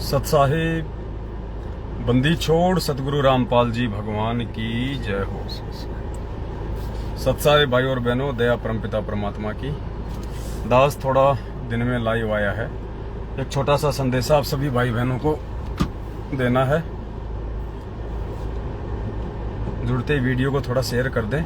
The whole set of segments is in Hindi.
सतसाहिब बंदी छोड़ सतगुरु रामपाल जी भगवान की जय हो। सतसाहिब भाई और बहनों, दया परमपिता परमात्मा की। दास थोड़ा दिन में लाइव आया है, एक छोटा सा संदेशा आप सभी भाई बहनों को देना है। जुड़ते ही वीडियो को थोड़ा शेयर कर दें।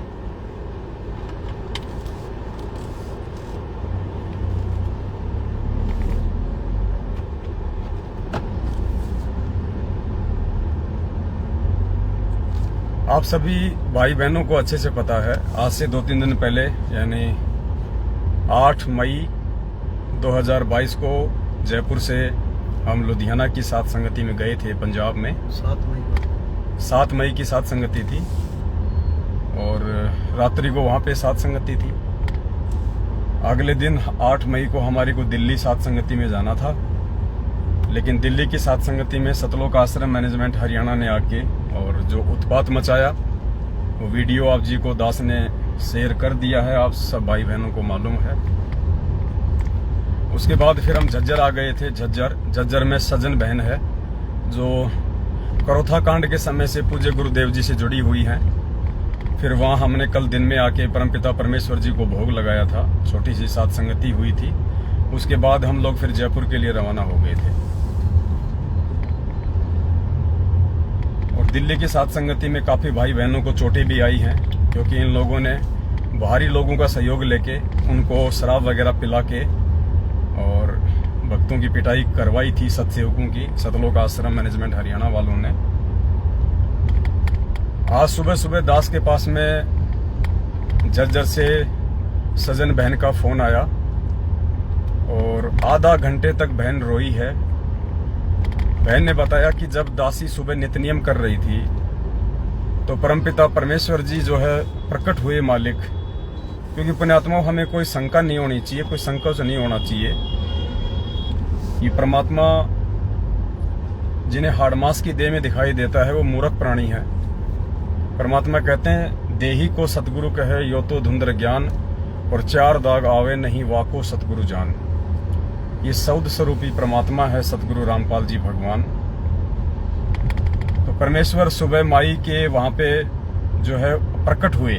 आप सभी भाई बहनों को अच्छे से पता है, आज से 2-3 दिन पहले यानी 8 मई 2022 को जयपुर से हम लुधियाना की सात संगति में गए थे, पंजाब में। 7 मई की सात संगति थी और रात्रि को वहाँ पे सात संगति थी। अगले दिन 8 मई को हमारी को दिल्ली सात संगति में जाना था, लेकिन दिल्ली की सात संगति में सतलोक आश्रम मैनेजमेंट हरियाणा ने आके और जो उत्पात मचाया वो वीडियो आप जी को दास ने शेयर कर दिया है, आप सब भाई बहनों को मालूम है। उसके बाद फिर हम झज्जर आ गए थे। झज्जर में सज्जन बहन है जो करोथा कांड के समय से पूज्य गुरुदेव जी से जुड़ी हुई हैं। फिर वहाँ हमने कल दिन में आके परमपिता परमेश्वर जी को भोग लगाया था, छोटी सी सात संगति हुई थी। उसके बाद हम लोग फिर जयपुर के लिए रवाना हो गए थे। और दिल्ली की सात संगति में काफी भाई बहनों को चोटें भी आई हैं, क्योंकि इन लोगों ने बाहरी लोगों का सहयोग लेके उनको शराब वगैरह पिला के और भक्तों की पिटाई करवाई थी सत्सेवकों की, सतलोक आश्रम मैनेजमेंट हरियाणा वालों ने। आज सुबह सुबह दास के पास में झज्जर से सजन बहन का फोन आया और आधा घंटे तक बहन रोई है। बहन ने बताया कि जब दासी सुबह नित्य नियम कर रही थी तो परमपिता परमेश्वर जी जो है प्रकट हुए मालिक, क्योंकि पुण्यात्माओं हमें कोई शंका नहीं होनी चाहिए, कोई संकोच नहीं होना चाहिए। ये परमात्मा जिन्हें हाड़ मास की देह में दिखाई देता है वो मूर्ख प्राणी है। परमात्मा कहते हैं देही को सतगुरु कहे यो तो धुंधर ज्ञान, और 4 दाग आवे नहीं वाको सतगुरु जान। ये सौद स्वरूपी परमात्मा है सतगुरु रामपाल जी भगवान। तो परमेश्वर सुबह माई के वहां पे जो है प्रकट हुए।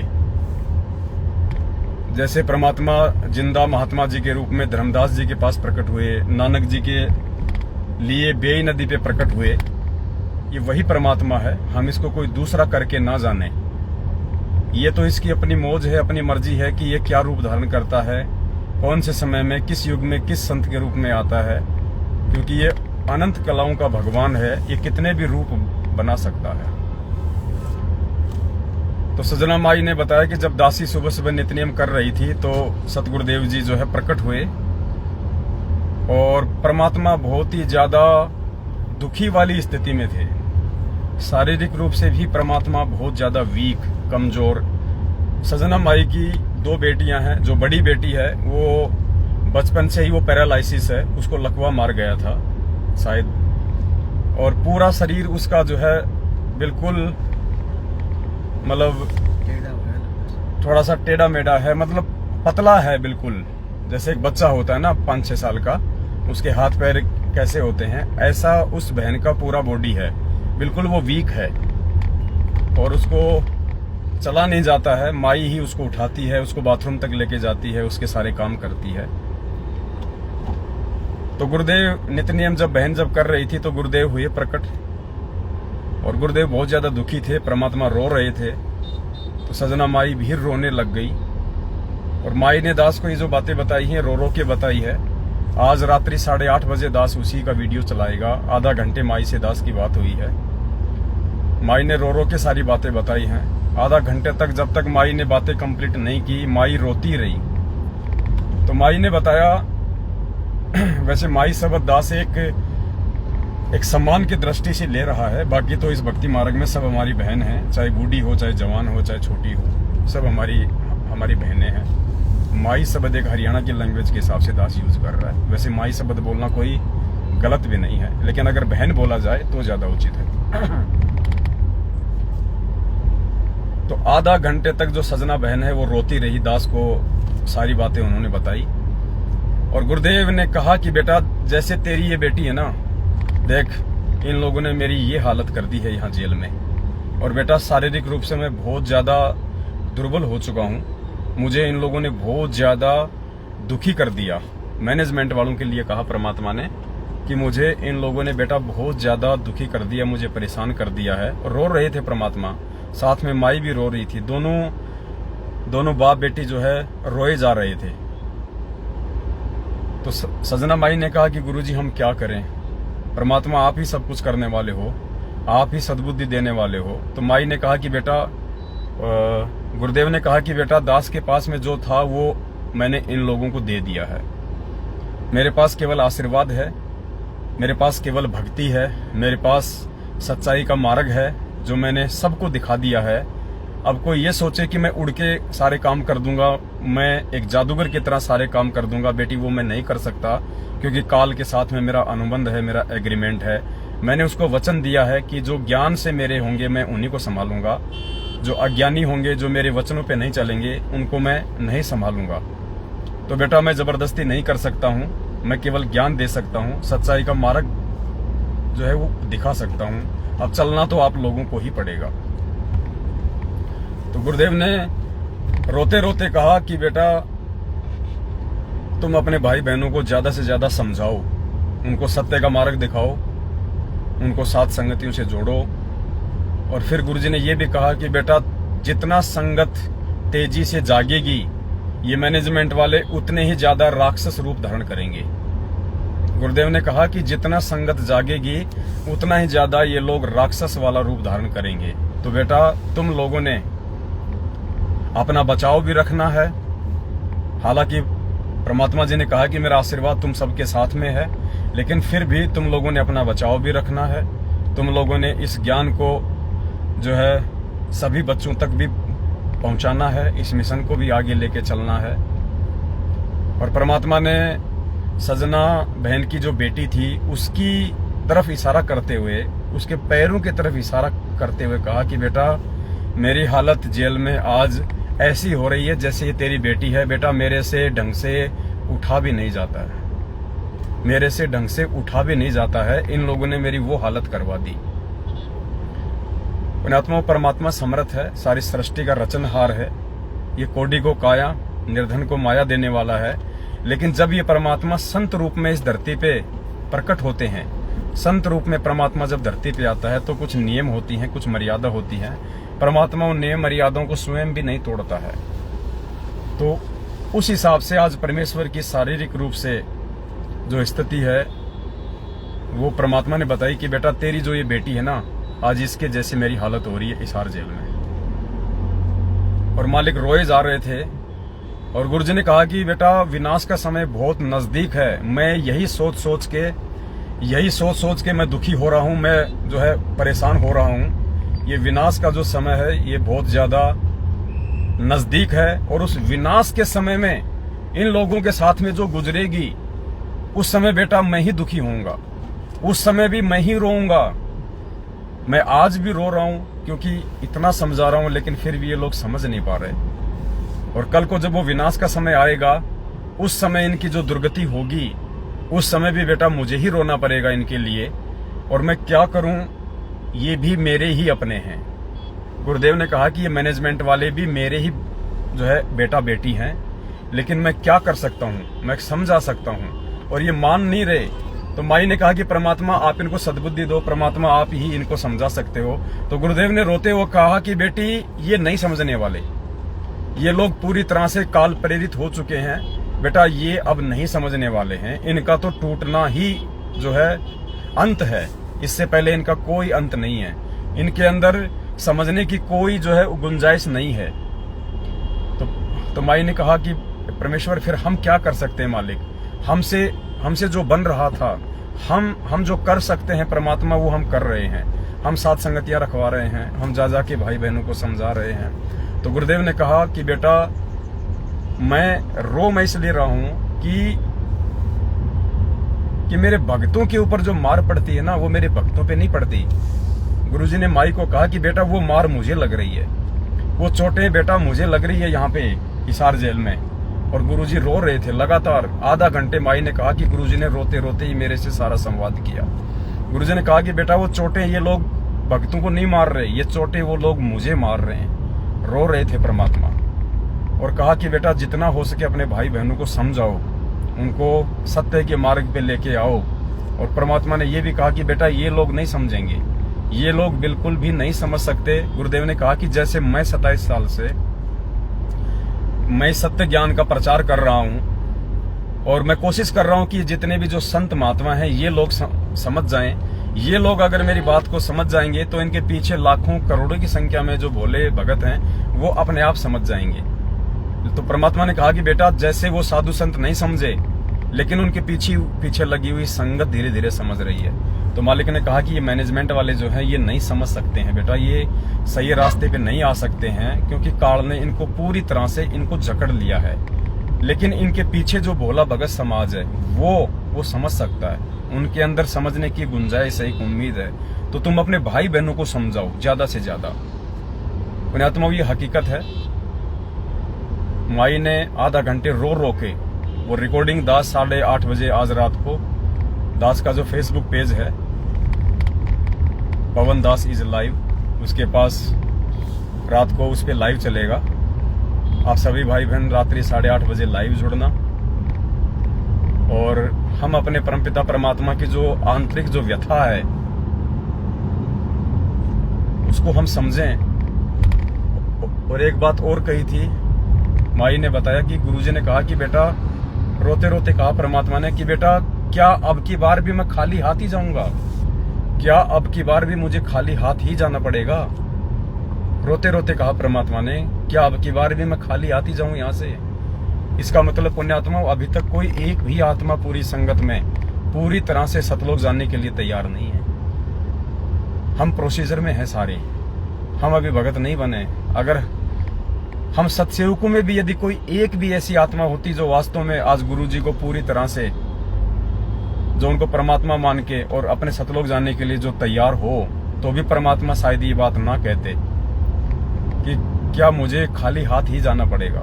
जैसे परमात्मा जिंदा महात्मा जी के रूप में धर्मदास जी के पास प्रकट हुए, नानक जी के लिए बेई नदी पे प्रकट हुए। ये वही परमात्मा है, हम इसको कोई दूसरा करके ना जाने। ये तो इसकी अपनी मौज है, अपनी मर्जी है कि ये क्या रूप धारण करता है, कौन से समय में, किस युग में, किस संत के रूप में आता है, क्योंकि ये अनंत कलाओं का भगवान है। ये कितने भी रूप बना सकता है। तो सजना माई ने बताया कि जब दासी सुबह सुबह नित्य नियम कर रही थी तो सतगुरुदेव जी जो है प्रकट हुए और परमात्मा बहुत ही ज्यादा दुखी वाली स्थिति में थे। शारीरिक रूप से भी परमात्मा बहुत ज्यादा वीक, कमजोर। सजना माई की 2 बेटियां हैं। जो बड़ी बेटी है वो बचपन से ही वो पैरालाइसिस है, उसको लकवा मार गया था शायद, और पूरा शरीर उसका जो है बिल्कुल मतलब थोड़ा सा टेढ़ा मेढ़ा है, मतलब पतला है बिल्कुल। जैसे एक बच्चा होता है ना 5-6 साल का, उसके हाथ पैर कैसे होते हैं, ऐसा उस बहन का पूरा बॉडी है, बिल्कुल वो वीक है और उसको चला नहीं जाता है। माई ही उसको उठाती है, उसको बाथरूम तक लेके जाती है, उसके सारे काम करती है। तो गुरुदेव नित्य नियम जब बहन कर रही थी तो गुरुदेव हुए प्रकट और गुरुदेव बहुत ज्यादा दुखी थे, परमात्मा रो रहे थे। तो सजना माई भी रोने लग गई और माई ने दास को ये जो बातें बताई हैं रो रो के बताई है। आज रात्रि 8:30 बजे दास उसी का वीडियो चलाएगा। आधा घंटे माई से दास की बात हुई है। माई ने रो रो के सारी बातें बताई हैं। आधा घंटे तक जब तक माई ने बातें कंप्लीट नहीं की, माई रोती रही। तो माई ने बताया वैसे माई शब्द दास एक सम्मान की दृष्टि से ले रहा है, बाकी तो इस भक्ति मार्ग में सब हमारी बहन है, चाहे बूढ़ी हो, चाहे जवान हो, चाहे छोटी हो, सब हमारी बहनें हैं। माई शब्द एक हरियाणा की लैंग्वेज के हिसाब से दास यूज कर रहा है। वैसे माई शब्द बोलना कोई गलत भी नहीं है, लेकिन अगर बहन बोला जाए तो ज्यादा उचित है। तो आधा घंटे तक जो सजना बहन है वो रोती रही, दास को सारी बातें उन्होंने बताई। और गुरुदेव ने कहा कि बेटा जैसे तेरी ये बेटी है ना, देख इन लोगों ने मेरी ये हालत कर दी है यहाँ जेल में। और बेटा शारीरिक रूप से मैं बहुत ज़्यादा दुर्बल हो चुका हूँ। मुझे इन लोगों ने बहुत ज़्यादा दुखी कर दिया। मैनेजमेंट वालों के लिए कहा परमात्मा ने कि मुझे इन लोगों ने बेटा बहुत ज़्यादा दुखी कर दिया, मुझे परेशान कर दिया है। और रो रहे थे परमात्मा, साथ में माई भी रो रही थी। दोनों बाप बेटी जो है रोए जा रहे थे। तो सजना माई ने कहा कि गुरुजी हम क्या करें, परमात्मा आप ही सब कुछ करने वाले हो, आप ही सद्बुद्धि देने वाले हो। तो माई ने कहा कि बेटा, गुरुदेव ने कहा कि बेटा दास के पास में जो था वो मैंने इन लोगों को दे दिया है। मेरे पास केवल आशीर्वाद है, मेरे पास केवल भक्ति है, मेरे पास सच्चाई का मार्ग है जो मैंने सबको दिखा दिया है। अब कोई ये सोचे कि मैं उड़ के सारे काम कर दूंगा, मैं एक जादूगर की तरह सारे काम कर दूंगा, बेटी वो मैं नहीं कर सकता, क्योंकि काल के साथ में मेरा अनुबंध है, मेरा एग्रीमेंट है। मैंने उसको वचन दिया है कि जो ज्ञान से मेरे होंगे मैं उन्हीं को संभालूंगा, जो अज्ञानी होंगे, जो मेरे वचनों पे नहीं चलेंगे, उनको मैं नहीं संभालूंगा। तो बेटा मैं जबरदस्ती नहीं कर सकता हूँ, मैं केवल ज्ञान दे सकता हूँ, सच्चाई का मार्ग जो है वो दिखा सकता हूँ। अब चलना तो आप लोगों को ही पड़ेगा। तो गुरुदेव ने रोते रोते कहा कि बेटा तुम अपने भाई बहनों को ज्यादा से ज्यादा समझाओ, उनको सत्य का मार्ग दिखाओ, उनको साथ संगतियों से जोड़ो। और फिर गुरुजी ने यह भी कहा कि बेटा जितना संगत तेजी से जागेगी, ये मैनेजमेंट वाले उतने ही ज्यादा राक्षस रूप धारण करेंगे। गुरुदेव ने कहा कि जितना संगत जागेगी उतना ही ज्यादा ये लोग राक्षस वाला रूप धारण करेंगे। तो बेटा तुम लोगों ने अपना बचाव भी रखना है। हालांकि परमात्मा जी ने कहा कि मेरा आशीर्वाद तुम सबके साथ में है, लेकिन फिर भी तुम लोगों ने अपना बचाव भी रखना है। तुम लोगों ने इस ज्ञान को जो है सभी बच्चों तक भी पहुंचाना है, इस मिशन को भी आगे लेके चलना है। और परमात्मा ने सजना बहन की जो बेटी थी उसकी तरफ इशारा करते हुए, उसके पैरों की तरफ इशारा करते हुए कहा कि बेटा मेरी हालत जेल में आज ऐसी हो रही है जैसे ये तेरी बेटी है। बेटा मेरे से ढंग से उठा भी नहीं जाता है, मेरे से ढंग से उठा भी नहीं जाता है। इन लोगों ने मेरी वो हालत करवा दी। पुण्यात्मा परमात्मा समर्थ है, सारी सृष्टि का रचनहार है। ये कोटि को काया, निर्धन को माया देने वाला है। लेकिन जब ये परमात्मा संत रूप में इस धरती पे प्रकट होते हैं, संत रूप में परमात्मा जब धरती पे आता है तो कुछ नियम होती हैं, कुछ मर्यादा होती हैं। परमात्मा उन नियम मर्यादाओं को स्वयं भी नहीं तोड़ता है। तो उस हिसाब से आज परमेश्वर की शारीरिक रूप से जो स्थिति है वो परमात्मा ने बताई कि बेटा तेरी जो ये बेटी है ना, आज इसके जैसे मेरी हालत हो रही है इस हार जेल में। और मालिक रोए जा रहे थे। और गुरुजी ने कहा कि बेटा विनाश का समय बहुत नजदीक है। मैं यही सोच सोच के मैं दुखी हो रहा हूं, मैं जो है परेशान हो रहा हूं। ये विनाश का जो समय है ये बहुत ज्यादा नजदीक है। और उस विनाश के समय में इन लोगों के साथ में जो गुजरेगी, उस समय बेटा मैं ही दुखी होऊंगा, उस समय भी मैं ही रोऊंगा। मैं आज भी रो रहा हूं क्योंकि इतना समझा रहा हूं, लेकिन फिर भी ये लोग समझ नहीं पा रहे। और कल को जब वो विनाश का समय आएगा, उस समय इनकी जो दुर्गति होगी, उस समय भी बेटा मुझे ही रोना पड़ेगा इनके लिए। और मैं क्या करूं, ये भी मेरे ही अपने हैं। गुरुदेव ने कहा कि ये मैनेजमेंट वाले भी मेरे ही जो है बेटा बेटी हैं, लेकिन मैं क्या कर सकता हूं, मैं समझा सकता हूं। और ये मान नहीं रहे। तो माई ने कहा कि परमात्मा आप इनको सद्बुद्धि दो, परमात्मा आप ही इनको समझा सकते हो। तो गुरुदेव ने रोते हुए कहा कि बेटी ये नहीं समझने वाले, ये लोग पूरी तरह से काल प्रेरित हो चुके हैं। बेटा ये अब नहीं समझने वाले हैं, इनका तो टूटना ही जो है अंत है, इससे पहले इनका कोई अंत नहीं है। इनके अंदर समझने की कोई जो है गुंजाइश नहीं है। तो माई ने कहा कि परमेश्वर फिर हम क्या कर सकते हैं मालिक, हमसे जो बन रहा था, हम जो कर सकते हैं परमात्मा वो हम कर रहे हैं। हम साथ संगतियां रखवा रहे हैं, हम जा के भाई बहनों को समझा रहे हैं। तो गुरुदेव ने कहा कि बेटा मैं इसलिए रहा हूं कि मेरे भक्तों के ऊपर जो मार पड़ती है ना, वो मेरे भक्तों पे नहीं पड़ती। गुरुजी ने माई को कहा कि बेटा वो मार मुझे लग रही है, वो चोटें बेटा मुझे लग रही है यहाँ पे हिसार जेल में। और गुरुजी रो रहे थे लगातार आधा घंटे। माई ने कहा कि गुरुजी ने रोते रोते ही मेरे से सारा संवाद किया। गुरुजी ने कहा कि बेटा वो चोटें ये लोग भक्तों को नहीं मार रहे, ये चोटें वो लोग मुझे मार रहे हैं। रो रहे थे परमात्मा। और कहा कि बेटा जितना हो सके अपने भाई बहनों को समझाओ, उनको सत्य के मार्ग पे लेके आओ। और परमात्मा ने ये भी कहा कि बेटा ये लोग नहीं समझेंगे, ये लोग बिल्कुल भी नहीं समझ सकते। गुरुदेव ने कहा कि जैसे मैं 27 साल से मैं सत्य ज्ञान का प्रचार कर रहा हूं और मैं कोशिश कर रहा हूं कि जितने भी जो संत महात्मा हैं ये लोग समझ जाएं। ये लोग अगर मेरी बात को समझ जाएंगे तो इनके पीछे लाखों करोड़ों की संख्या में जो भोले भगत हैं वो अपने आप समझ जाएंगे। तो परमात्मा ने कहा कि बेटा जैसे वो साधु संत नहीं समझे, लेकिन उनके पीछे लगी हुई संगत धीरे धीरे समझ रही है। तो मालिक ने कहा कि ये मैनेजमेंट वाले जो हैं ये नहीं समझ सकते हैं बेटा, ये सही रास्ते पे नहीं आ सकते हैं, क्योंकि काल ने इनको पूरी तरह से इनको जकड़ लिया है। लेकिन इनके पीछे जो भोला भगत समाज है वो समझ सकता है, उनके अंदर समझने की गुंजाइश है, एक उम्मीद है। तो तुम अपने भाई बहनों को समझाओ ज्यादा से ज्यादा। पुण्यात्मा ये हकीकत है। माई ने आधा घंटे रो के वो रिकॉर्डिंग दास 8:30 बजे आज रात को, दास का जो फेसबुक पेज है पवन दास इज लाइव, उसके पास रात को उस पे लाइव चलेगा। आप सभी भाई बहन रात्रि 8:30 बजे लाइव जुड़ना और हम अपने परमपिता परमात्मा की जो आंतरिक जो व्यथा है उसको हम समझें। और एक बात और कही थी, माई ने बताया कि गुरुजी ने कहा कि बेटा, रोते रोते कहा परमात्मा ने कि बेटा क्या अब की बार भी मैं खाली हाथ ही जाऊंगा? क्या अब की बार भी मुझे खाली हाथ ही जाना पड़ेगा? रोते रोते कहा परमात्मा ने, क्या अब की बार भी मैं खाली हाथ ही जाऊं यहाँ से? इसका मतलब पुण्यात्मा अभी तक कोई एक भी आत्मा पूरी संगत में पूरी तरह से सतलोक जानने के लिए तैयार नहीं है। हम प्रोसीजर में हैं सारे, हम अभी भगत नहीं बने। अगर हम सत्सेवकों में भी यदि कोई एक भी ऐसी आत्मा होती जो वास्तव में आज गुरु जी को पूरी तरह से, जो उनको परमात्मा मान के और अपने सतलोक जानने के लिए जो तैयार हो, तो भी परमात्मा शायद ये बात ना कहते कि क्या मुझे खाली हाथ ही जाना पड़ेगा।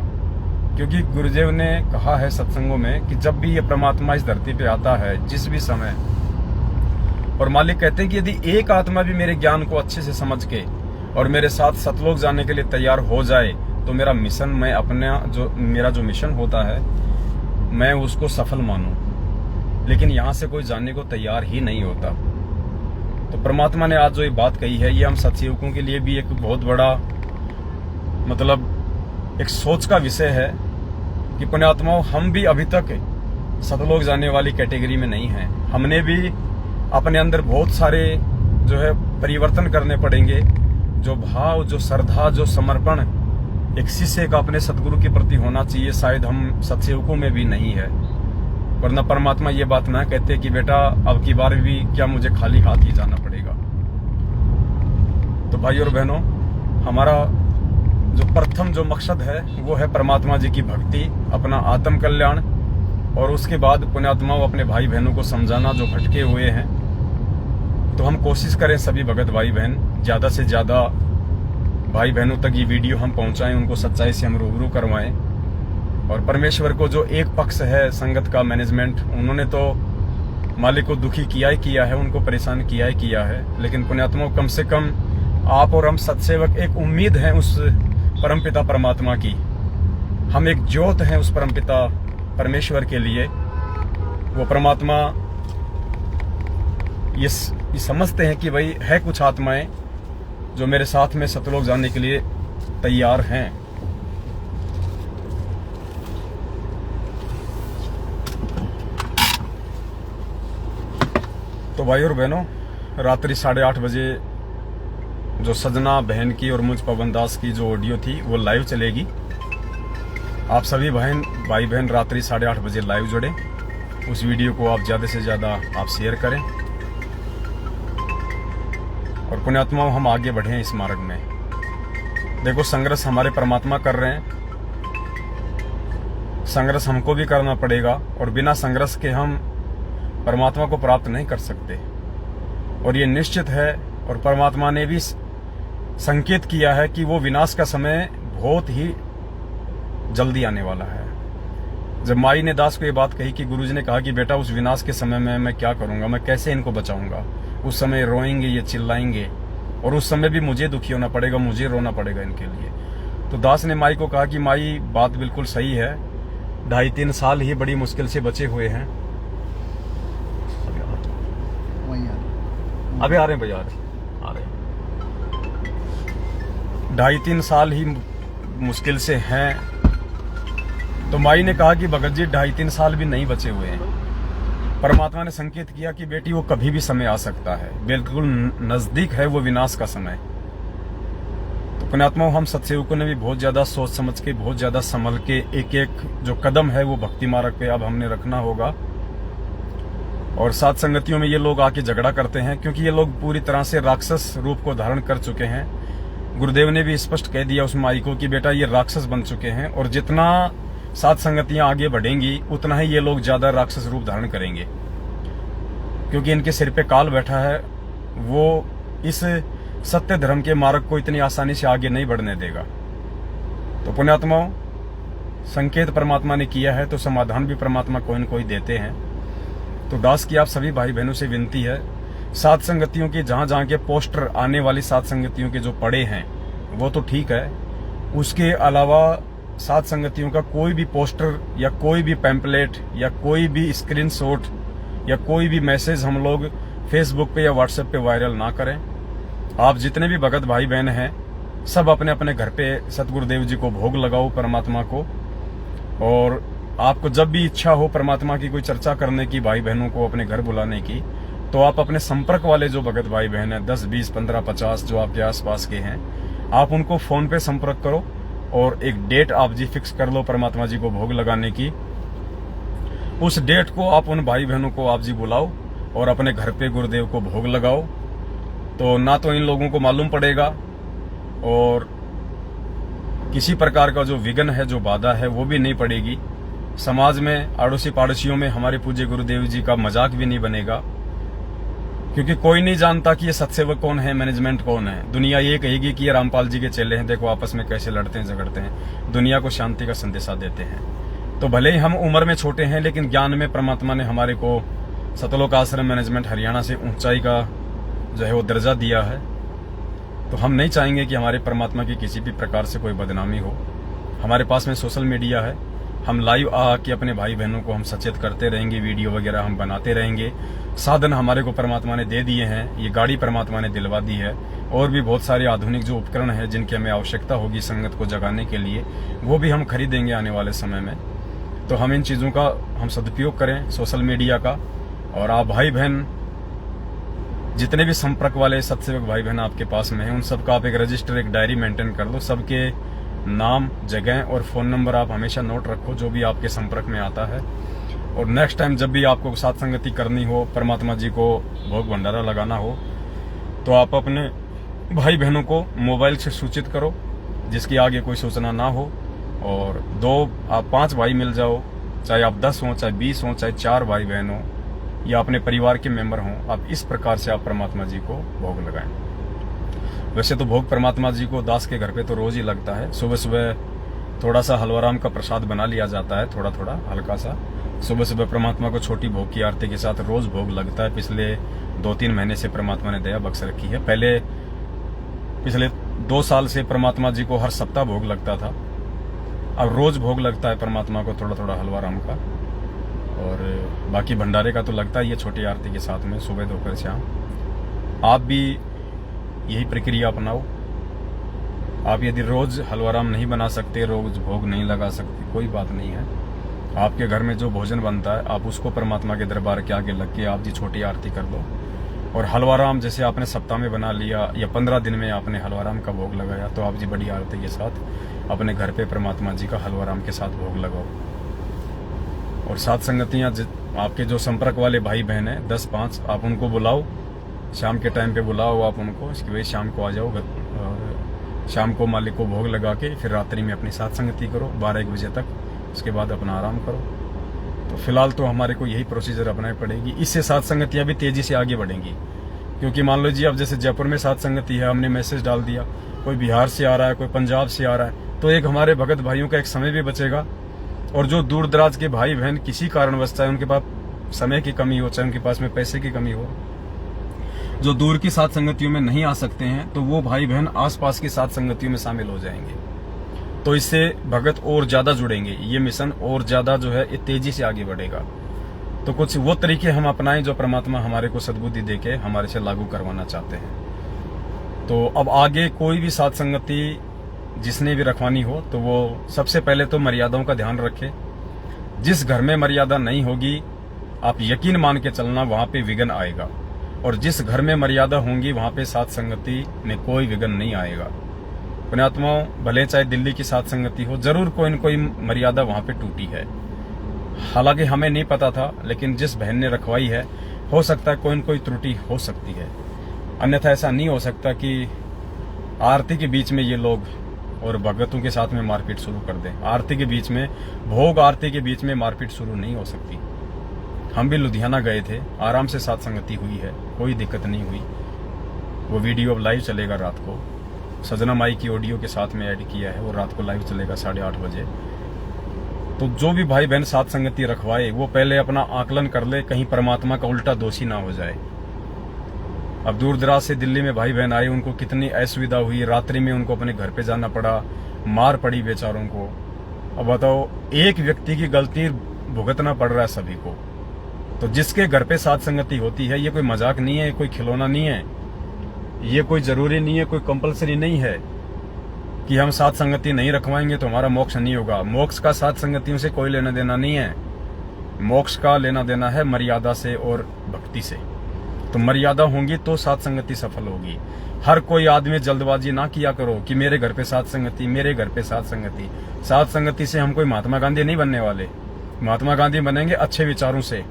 क्योंकि गुरुदेव ने कहा है सत्संगों में कि जब भी ये परमात्मा इस धरती पे आता है, जिस भी समय, और मालिक कहते हैं कि यदि एक आत्मा भी मेरे ज्ञान को अच्छे से समझ के और मेरे साथ सतलोक जाने के लिए तैयार हो जाए तो मेरा मिशन, मैं अपना मेरा जो मिशन होता है मैं उसको सफल मानूं। लेकिन यहाँ से कोई जानने को तैयार ही नहीं होता। तो परमात्मा ने आज जो ये बात कही है, ये हम सत्सेवकों के लिए भी एक बहुत बड़ा मतलब एक सोच का विषय है कि पुण्यात्माओं, हम भी अभी तक सतलोक जानने वाली कैटेगरी में नहीं हैं। हमने भी अपने अंदर बहुत सारे जो है परिवर्तन करने पड़ेंगे। जो भाव, जो श्रद्धा, जो समर्पण एक शिष्य का अपने सतगुरु के प्रति होना चाहिए, शायद हम सत्सेवकों में भी नहीं है। वरना परमात्मा ये बात ना कहते कि बेटा अब की बार भी क्या मुझे खाली हाथ ही जाना पड़ेगा। तो भाई और बहनों, हमारा जो प्रथम जो मकसद है वो है परमात्मा जी की भक्ति, अपना आत्म कल्याण, और उसके बाद पुण्यात्माओं अपने भाई बहनों को समझाना जो भटके हुए हैं। तो हम कोशिश करें सभी भगत भाई बहन ज्यादा से ज्यादा भाई बहनों तक ये वीडियो हम पहुंचाएं, उनको सच्चाई से हम रूबरू करवाएं। और परमेश्वर को जो एक पक्ष है संगत का मैनेजमेंट, उन्होंने तो मालिक को दुखी किया ही किया है, उनको परेशान किया ही किया है। लेकिन पुण्यात्माओं, कम से कम आप और हम सत्सेवक एक उम्मीद है उस परमपिता परमात्मा की। हम एक ज्योत हैं उस परमपिता परमेश्वर के लिए। वो परमात्मा ये समझते हैं कि भाई है कुछ आत्माएं जो मेरे साथ में सतलोक जानने के लिए तैयार हैं। तो भाई और बहनों, रात्रि 8:30 बजे जो सजना बहन की और मुझ पवन दास की जो ऑडियो थी वो लाइव चलेगी। आप सभी भाई बहन रात्रि 8:30 बजे लाइव जुड़े। उस वीडियो को आप ज्यादा से ज्यादा आप शेयर करें और पुण्यात्माओं हम आगे बढ़े इस मार्ग में। देखो, संघर्ष हमारे परमात्मा कर रहे हैं, संघर्ष हमको भी करना पड़ेगा, और बिना संघर्ष के हम परमात्मा को प्राप्त नहीं कर सकते। और ये निश्चित है, और परमात्मा ने भी संकेत किया है कि वो विनाश का समय बहुत ही जल्दी आने वाला है। जब माई ने दास को ये बात कही कि गुरुजी ने कहा कि बेटा उस विनाश के समय में मैं क्या करूंगा, मैं कैसे इनको बचाऊंगा, उस समय रोएंगे, ये चिल्लाएंगे और उस समय भी मुझे दुखी होना पड़ेगा, मुझे रोना पड़ेगा इनके लिए। तो दास ने माई को कहा कि माई बात बिल्कुल सही है, 2.5-3 साल ही बड़ी मुश्किल से बचे हुए हैं। अभी आ रहे हैं भैया, आ रहे हैं। 2.5-3 साल ही मुश्किल से हैं। तो माई ने कहा कि भगत जी 2.5-3 साल भी नहीं बचे हुए हैं। परमात्मा ने संकेत किया कि बेटी वो कभी भी समय आ सकता है, बिल्कुल नजदीक है वो विनाश का समय। तो पुण्यात्माओं, हम सत्सेवकों ने भी बहुत ज्यादा सोच समझ के, बहुत ज्यादा संभल के एक एक जो कदम है वो भक्ति मार्ग पे अब हमने रखना होगा। और साथ संगतियों में ये लोग आके झगड़ा करते हैं क्योंकि ये लोग पूरी तरह से राक्षस रूप को धारण कर चुके हैं। गुरुदेव ने भी स्पष्ट कह दिया उस माई को कि बेटा ये राक्षस बन चुके हैं और जितना साथ संगतियां आगे बढ़ेंगी उतना ही ये लोग ज्यादा राक्षस रूप धारण करेंगे, क्योंकि इनके सिर पे काल बैठा है। वो इस सत्य धर्म के मार्ग को इतनी आसानी से आगे नहीं बढ़ने देगा। तो पुण्यात्माओं, संकेत परमात्मा ने किया है तो समाधान भी परमात्मा कोई न कोई देते हैं। तो दास की आप सभी भाई बहनों से विनती है, साथ संगतियों के जहां जहां के पोस्टर आने वाली साथ संगतियों के जो पड़े हैं वो तो ठीक है, उसके अलावा साथ संगतियों का कोई भी पोस्टर या कोई भी पैम्पलेट या कोई भी स्क्रीनशॉट या कोई भी मैसेज हम लोग फेसबुक पे या व्हाट्सएप पे वायरल ना करें। आप जितने भी भगत भाई बहन हैं सब अपने अपने घर पे सतगुरुदेव जी को भोग लगाओ परमात्मा को। और आपको जब भी इच्छा हो परमात्मा की कोई चर्चा करने की, भाई बहनों को अपने घर बुलाने की, तो आप अपने संपर्क वाले जो भगत भाई बहन हैं 10, 20, 15, 50 जो आपके आसपास के हैं, आप उनको फोन पे संपर्क करो और एक डेट आप जी फिक्स कर लो परमात्मा जी को भोग लगाने की। उस डेट को आप उन भाई बहनों को आप जी बुलाओ और अपने घर पे गुरुदेव को भोग लगाओ। तो ना तो इन लोगों को मालूम पड़ेगा और किसी प्रकार का जो विघ्न है, जो बाधा है, वो भी नहीं पड़ेगी। समाज में आड़ोसी पाड़ोसियों में हमारे पूज्य गुरुदेव जी का मजाक भी नहीं बनेगा, क्योंकि कोई नहीं जानता कि ये सत्सेवक कौन है, मैनेजमेंट कौन है। दुनिया ये कहेगी कि ये रामपाल जी के चेले हैं, देखो आपस में कैसे लड़ते हैं, झगड़ते हैं, दुनिया को शांति का संदेशा देते हैं। तो भले ही हम उम्र में छोटे हैं लेकिन ज्ञान में परमात्मा ने हमारे को सतलोक आश्रम मैनेजमेंट हरियाणा से ऊंचाई का जो है वो दर्जा दिया है। तो हम नहीं चाहेंगे कि हमारे परमात्मा की किसी भी प्रकार से कोई बदनामी हो। हमारे पास में सोशल मीडिया है, हम लाइव आके अपने भाई बहनों को हम सचेत करते रहेंगे, वीडियो वगैरह हम बनाते रहेंगे। साधन हमारे को परमात्मा ने दे दिए हैं, ये गाड़ी परमात्मा ने दिलवा दी है, और भी बहुत सारे आधुनिक जो उपकरण है जिनकी हमें आवश्यकता होगी संगत को जगाने के लिए, वो भी हम खरीदेंगे आने वाले समय में। तो हम इन चीज़ों का हम सदुपयोग करें सोशल मीडिया का। और आप भाई बहन जितने भी संपर्क वाले सत्सेवक भाई बहन आपके पास में हैं, उन सबका आप एक रजिस्टर, एक डायरी मेंटेन कर लो। सबके नाम, जगह और फोन नंबर आप हमेशा नोट रखो जो भी आपके संपर्क में आता है। और नेक्स्ट टाइम जब भी आपको साथ संगति करनी हो, परमात्मा जी को भोग भंडारा लगाना हो, तो आप अपने भाई बहनों को मोबाइल से सूचित करो जिसकी आगे कोई सूचना ना हो। और 2 आप 5 भाई मिल जाओ, चाहे आप 10 हो, चाहे 20 हो, चाहे 4 भाई बहन हो या अपने परिवार के मेंबर हों, आप इस प्रकार से आप परमात्मा जी को भोग लगाएं। वैसे तो भोग परमात्मा जी को दास के घर पे तो रोज ही लगता है। सुबह सुबह थोड़ा सा हलवाराम का प्रसाद बना लिया जाता है, थोड़ा थोड़ा हल्का सा। सुबह सुबह परमात्मा को छोटी भोग की आरती के साथ रोज भोग लगता है। पिछले 2-3 महीने से परमात्मा ने दया बख्श रखी है। पहले पिछले 2 साल से परमात्मा जी को हर सप्ताह भोग लगता था, अब रोज भोग लगता है परमात्मा को थोड़ा थोड़ा हलवाराम का। और बाकी भंडारे का तो लगता ही है छोटी आरती के साथ में, सुबह दोपहर शाम। आप भी यही प्रक्रिया अपनाओ। आप यदि रोज हलवाराम नहीं बना सकते, रोज भोग नहीं लगा सकते, कोई बात नहीं है। आपके घर में जो भोजन बनता है आप उसको परमात्मा के दरबार के आगे लग के आप जी छोटी आरती कर दो। और हलवाराम जैसे आपने सप्ताह में बना लिया या 15 दिन में आपने हलवाराम का भोग लगाया, तो आप जी बड़ी आरती के साथ अपने घर पे परमात्मा जी का हलवाराम के साथ भोग लगाओ। और साथ संगतियां आपके जो संपर्क वाले भाई बहन हैं 10-5, आप उनको बुलाओ, शाम के टाइम पे बुलाओ आप उनको, इसकी वजह शाम को आ जाओ और शाम को मालिक को भोग लगा के फिर रात्रि में अपनी साथ संगति करो 12-1 बजे तक। उसके बाद अपना आराम करो। तो फिलहाल तो हमारे को यही प्रोसीजर अपनानी पड़ेगी। इससे साथ संगतियां भी तेजी से आगे बढ़ेंगी। क्योंकि मान लो जी अब जैसे जयपुर में साथ संगति है, हमने मैसेज डाल दिया, कोई बिहार से आ रहा है, कोई पंजाब से आ रहा है, तो एक हमारे भगत भाइयों का एक समय भी बचेगा और जो दूर दराज के भाई बहन किसी कारणवश, चाहे उनके पास समय की कमी हो, चाहे उनके पास में पैसे की कमी हो, जो दूर की साथ संगतियों में नहीं आ सकते हैं, तो वो भाई बहन आसपास की साथ संगतियों में शामिल हो जाएंगे। तो इससे भगत और ज्यादा जुड़ेंगे, ये मिशन और ज्यादा जो है तेजी से आगे बढ़ेगा। तो कुछ वो तरीके हम अपनाएं जो परमात्मा हमारे को सद्बुद्धि देके हमारे से लागू करवाना चाहते हैं। तो अब आगे कोई भी साथ संगति जिसने भी रखवानी हो, तो वो सबसे पहले तो मर्यादाओं का ध्यान रखे। जिस घर में मर्यादा नहीं होगी, आप यकीन मान के चलना वहां पे विघ्न आएगा, और जिस घर में मर्यादा होंगी वहां पे साथ संगति में कोई विघ्न नहीं आएगा। पुण्यात्माओं, भले चाहे दिल्ली की साथ संगति हो, जरूर कोई न कोई मर्यादा वहां पे टूटी है। हालांकि हमें नहीं पता था, लेकिन जिस बहन ने रखवाई है, हो सकता है कोई न कोई त्रुटि हो सकती है। अन्यथा ऐसा नहीं हो सकता कि आरती के बीच में ये लोग और भगतों के साथ में मारपीट शुरू कर दें। आरती के बीच में, भोग आरती के बीच में मारपीट शुरू नहीं हो सकती। हम भी लुधियाना गए थे, आराम से साथ संगति हुई है, कोई दिक्कत नहीं हुई। वो वीडियो अब लाइव चलेगा रात को, सजना माई की ऑडियो के साथ में ऐड किया है, वो रात को लाइव चलेगा 8:30 बजे। तो जो भी भाई बहन साथ संगति रखवाए, वो पहले अपना आकलन कर ले, कहीं परमात्मा का उल्टा दोषी ना हो जाए। अब दूर दराज से दिल्ली में भाई बहन आए, उनको कितनी असुविधा हुई, रात्रि में उनको अपने घर पे जाना पड़ा, मार पड़ी बेचारों को। अब बताओ, एक व्यक्ति की गलती भुगतना पड़ रहा है सभी को। तो जिसके घर पे साथ संगति होती है, ये कोई मजाक नहीं है, कोई खिलौना नहीं है, ये कोई जरूरी नहीं है, कोई कंपलसरी नहीं है कि हम साथ संगति नहीं रखवाएंगे तो हमारा मोक्ष नहीं होगा। मोक्ष का साथ संगतियों से कोई लेना देना नहीं है। मोक्ष का लेना देना है मर्यादा से और भक्ति से। तो मर्यादा होंगी तो साथ संगति सफल होगी। हर कोई आदमी जल्दबाजी ना किया करो कि मेरे घर पे साथ संगति, मेरे घर पे साथ संगति। साथ संगति से हम कोई महात्मा गांधी नहीं बनने वाले। महात्मा गांधी बनेंगे अच्छे विचारों से,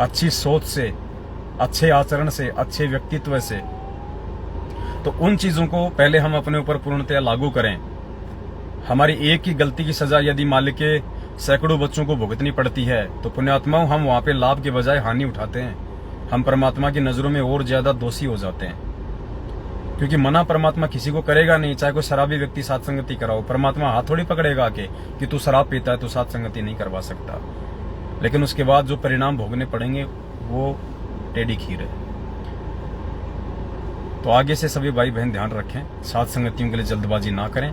अच्छी सोच से, अच्छे आचरण से, अच्छे व्यक्तित्व से। तो उन चीजों को पहले हम अपने ऊपर पूर्णतया लागू करें। हमारी एक ही गलती की सजा यदि मालिक के सैकड़ों बच्चों को भुगतनी पड़ती है, तो पुण्यात्माओं, हम वहां पे लाभ के बजाय हानि उठाते हैं। हम परमात्मा की नजरों में और ज्यादा दोषी हो जाते हैं, क्योंकि मना परमात्मा किसी को करेगा नहीं। चाहे कोई शराबी व्यक्ति साथ संगति कराओ, परमात्मा हाथ थोड़ी पकड़ेगा आके कि तू शराब पीता है तो साथ संगति नहीं करवा सकता। लेकिन उसके बाद जो परिणाम भोगने पड़ेंगे वो टेढ़ी खीर है। तो आगे से सभी भाई बहन ध्यान रखें, साथ संगतियों के लिए जल्दबाजी ना करें।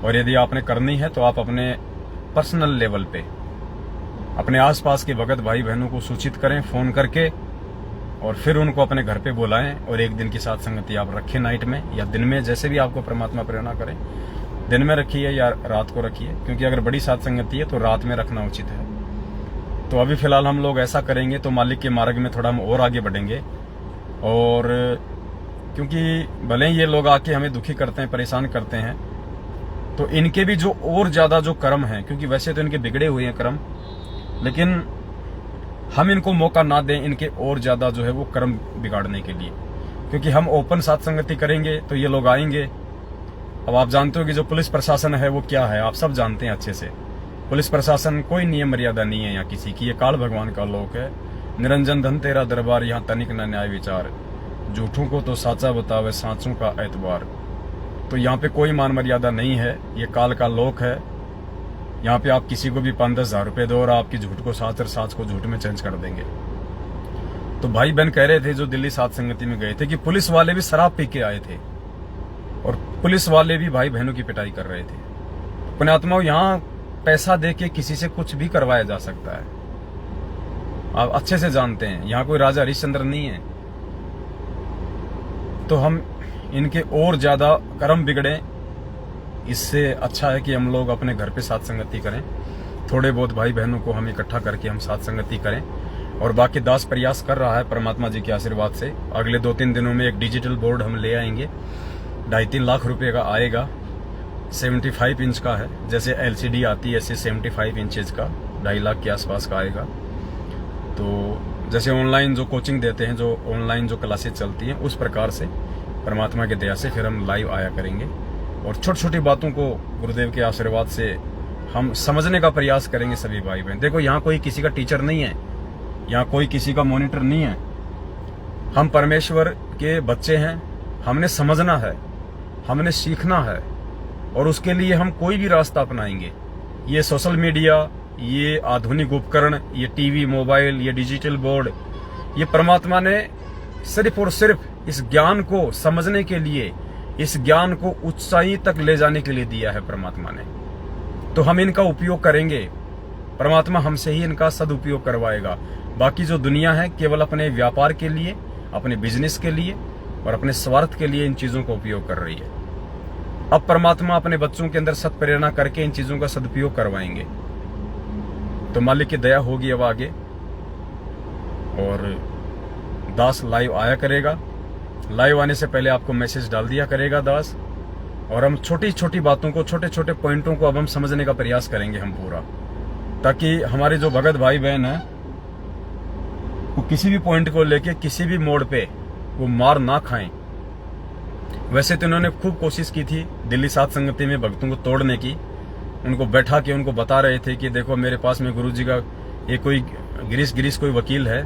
और यदि आपने करनी है तो आप अपने पर्सनल लेवल पे अपने आसपास के भगत भाई बहनों को सूचित करें फोन करके, और फिर उनको अपने घर पे बुलाएं और एक दिन की साथ संगति आप रखें, नाइट में या दिन में, जैसे भी आपको परमात्मा प्रेरणा करें। दिन में रखिए या रात को रखिए, क्योंकि अगर बड़ी साथ संगति है तो रात में रखना उचित है। तो अभी फिलहाल हम लोग ऐसा करेंगे तो मालिक के मार्ग में थोड़ा हम और आगे बढ़ेंगे। और क्योंकि भले ही ये लोग आके हमें दुखी करते हैं, परेशान करते हैं, तो इनके भी जो और ज्यादा जो कर्म है, क्योंकि वैसे तो इनके बिगड़े हुए हैं कर्म, लेकिन हम इनको मौका ना दें इनके और ज्यादा जो है वो कर्म बिगाड़ने के लिए। क्योंकि हम ओपन साथ संगति करेंगे तो ये लोग आएंगे। अब आप जानते हो कि जो पुलिस प्रशासन है वो क्या है, आप सब जानते हैं अच्छे से। पुलिस प्रशासन कोई नियम मर्यादा नहीं है यहाँ किसी की, ये काल भगवान का लोक है। निरंजन धन तेरा दरबार, यहाँ तनिक न न्याय विचार, झूठों को तो साचा बतावे सांचों का एतबार। तो यहाँ पे कोई मान मर्यादा नहीं है, ये काल का लोक है। यहाँ पे आप किसी को भी 5-10 हजार रुपए दो और आपकी झूठ को साच और साच को झूठ में चेंज कर देंगे। तो भाई बहन कह रहे थे जो दिल्ली साथ संगति में गए थे कि पुलिस वाले भी शराब पी के आए थे और पुलिस वाले भी भाई बहनों की पिटाई कर रहे थे। पुण्यात्माओं, यहाँ पैसा दे के किसी से कुछ भी करवाया जा सकता है, आप अच्छे से जानते हैं। यहाँ कोई राजा हरिश्चंद्र नहीं है। तो हम इनके और ज्यादा कर्म बिगड़े, इससे अच्छा है कि हम लोग अपने घर पे साथ संगति करें। थोड़े बहुत भाई बहनों को हम इकट्ठा करके हम साथ संगति करें। और बाकी दास प्रयास कर रहा है परमात्मा जी के आशीर्वाद से। अगले 2-3 दिनों में एक डिजिटल बोर्ड हम ले आएंगे, 2.5-3 लाख रुपए का आएगा। 75 इंच का है, जैसे LCD आती है ऐसे 75 इंचेज का 2.5 लाख के आसपास का आएगा। तो जैसे ऑनलाइन जो कोचिंग देते हैं, जो ऑनलाइन जो क्लासेज चलती हैं, उस प्रकार से परमात्मा की दया से फिर हम लाइव आया करेंगे। और छोटी छोटी बातों को गुरुदेव के आशीर्वाद से हम समझने का प्रयास करेंगे सभी भाई बहन। देखो, यहाँ कोई किसी का टीचर नहीं है, यहाँ कोई किसी का मॉनिटर नहीं है। हम परमेश्वर के बच्चे हैं, हमने समझना है, हमने सीखना है, और उसके लिए हम कोई भी रास्ता अपनाएंगे। ये सोशल मीडिया, ये आधुनिक उपकरण, ये टीवी, मोबाइल, ये डिजिटल बोर्ड, ये परमात्मा ने सिर्फ और सिर्फ इस ज्ञान को समझने के लिए, इस ज्ञान को ऊंचाई तक ले जाने के लिए दिया है परमात्मा ने। तो हम इनका उपयोग करेंगे, परमात्मा हमसे ही इनका सदुपयोग करवाएगा। बाकी जो दुनिया है केवल अपने व्यापार के लिए, अपने बिजनेस के लिए और अपने स्वार्थ के लिए इन चीजों का उपयोग कर रही है। अब परमात्मा अपने बच्चों के अंदर सत प्रेरणा करके इन चीजों का सदुपयोग करवाएंगे। तो मालिक की दया होगी अब आगे। और दास लाइव आया करेगा, लाइव आने से पहले आपको मैसेज डाल दिया करेगा दास। और हम छोटी छोटी बातों को, छोटे छोटे पॉइंटों को अब हम समझने का प्रयास करेंगे हम पूरा, ताकि हमारे जो भगत भाई बहन है वो किसी भी पॉइंट को लेके किसी भी मोड़ पे वो मार ना खाएं। वैसे तो इन्होंने खूब कोशिश की थी दिल्ली सात संगति में भक्तों को तोड़ने की। उनको बैठा के उनको बता रहे थे कि देखो मेरे पास में गुरुजी का ये कोई गिरीश कोई वकील है।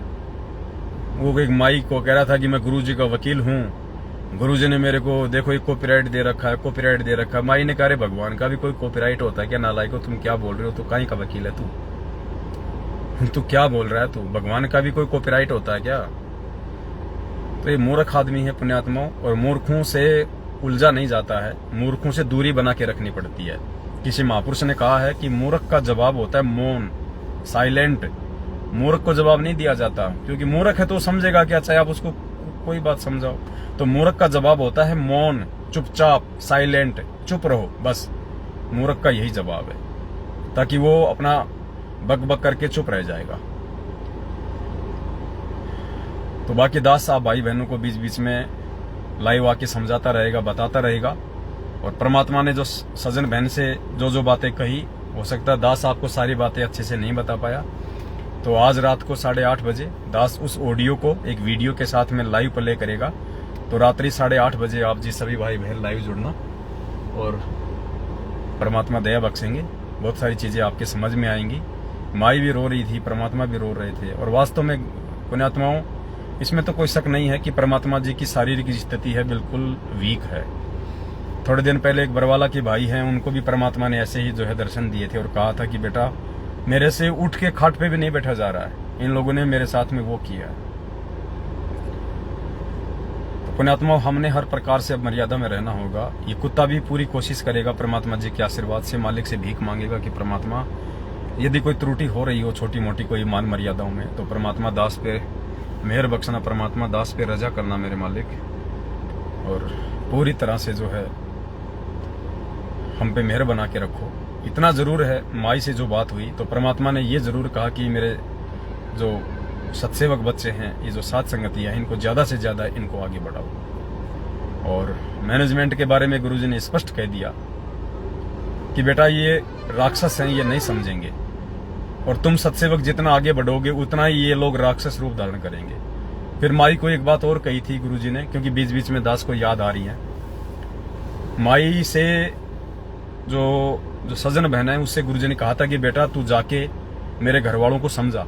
वो एक माई को कह रहा था कि मैं गुरुजी का वकील हूँ, गुरुजी ने मेरे को देखो ये कॉपीराइट दे रखा है, कॉपीराइट दे रखा है। माई ने कहा रे भगवान का भी कोई कॉपीराइट होता है क्या? नालायको, तुम क्या बोल रहे हो? तो कहीं का वकील है तू क्या बोल रहा है तू? भगवान का भी कोई कॉपीराइट होता है क्या? तो ये मूर्ख आदमी है पुण्यात्माओं, और मूर्खों से उलझा नहीं जाता है, मूर्खों से दूरी बना के रखनी पड़ती है। किसी महापुरुष ने कहा है कि मूर्ख का जवाब होता है मौन, साइलेंट। मूर्ख को जवाब नहीं दिया जाता, क्योंकि मूर्ख है तो समझेगा क्या, चाहे आप उसको कोई बात समझाओ। तो मूर्ख का जवाब होता है मौन, चुपचाप, साइलेंट, चुप रहो, बस मूर्ख का यही जवाब है, ताकि वो अपना बक बक करके चुप रह जाएगा। तो बाकी दास साहब भाई बहनों को बीच बीच में लाइव आके समझाता रहेगा, बताता रहेगा। और परमात्मा ने जो सजन बहन से जो बातें कही, हो सकता है दास आपको सारी बातें अच्छे से नहीं बता पाया। तो आज रात को 8:30 बजे दास उस ऑडियो को एक वीडियो के साथ में लाइव प्ले करेगा। तो रात्रि 8:30 बजे आप जी सभी भाई बहन लाइव जुड़ना, और परमात्मा दया बख्शेंगे। बहुत सारी चीजें आपके समझ में आएंगी। माई भी रो रही थी, परमात्मा भी रो रहे थे। और वास्तव में पुण्यात्माओं, इसमें तो कोई शक नहीं है कि परमात्मा जी की शारीरिक स्थिति है बिल्कुल वीक है। थोड़े दिन पहले एक बरवाला के भाई हैं, उनको भी परमात्मा ने ऐसे ही दर्शन दिए थे और कहा था कि बेटा मेरे से उठ के खाट पे भी नहीं बैठा जा रहा है। इन लोगों ने मेरे साथ में वो किया है। तो पुण्यात्मा, हमने हर प्रकार से अब मर्यादा में रहना होगा। ये कुत्ता भी पूरी कोशिश करेगा परमात्मा जी के आशीर्वाद से, मालिक से भीख मांगेगा कि परमात्मा यदि कोई त्रुटि हो रही हो छोटी मोटी कोई मान मर्यादाओं में, तो परमात्मा दास पे मेहर बख्शना, परमात्मा दास पे रजा करना मेरे मालिक। और पूरी तरह से हम पे मेहर बना के रखो। इतना जरूर है, माई से जो बात हुई तो परमात्मा ने ये जरूर कहा कि मेरे जो सत्सेवक बच्चे हैं, ये जो सात संगतियां हैं, इनको ज्यादा से ज्यादा इनको आगे बढ़ाओ। और मैनेजमेंट के बारे में गुरुजी ने स्पष्ट कह दिया कि बेटा ये राक्षस हैं, ये नहीं समझेंगे, और तुम सत्सेवक जितना आगे बढ़ोगे उतना ही ये लोग राक्षस रूप धारण करेंगे। फिर माई को एक बात और कही थी गुरुजी ने, क्योंकि बीच बीच में दास को याद आ रही है। माई से जो सजन बहन है उससे गुरुजी ने कहा था कि बेटा तू जाके मेरे घर वालों को समझा।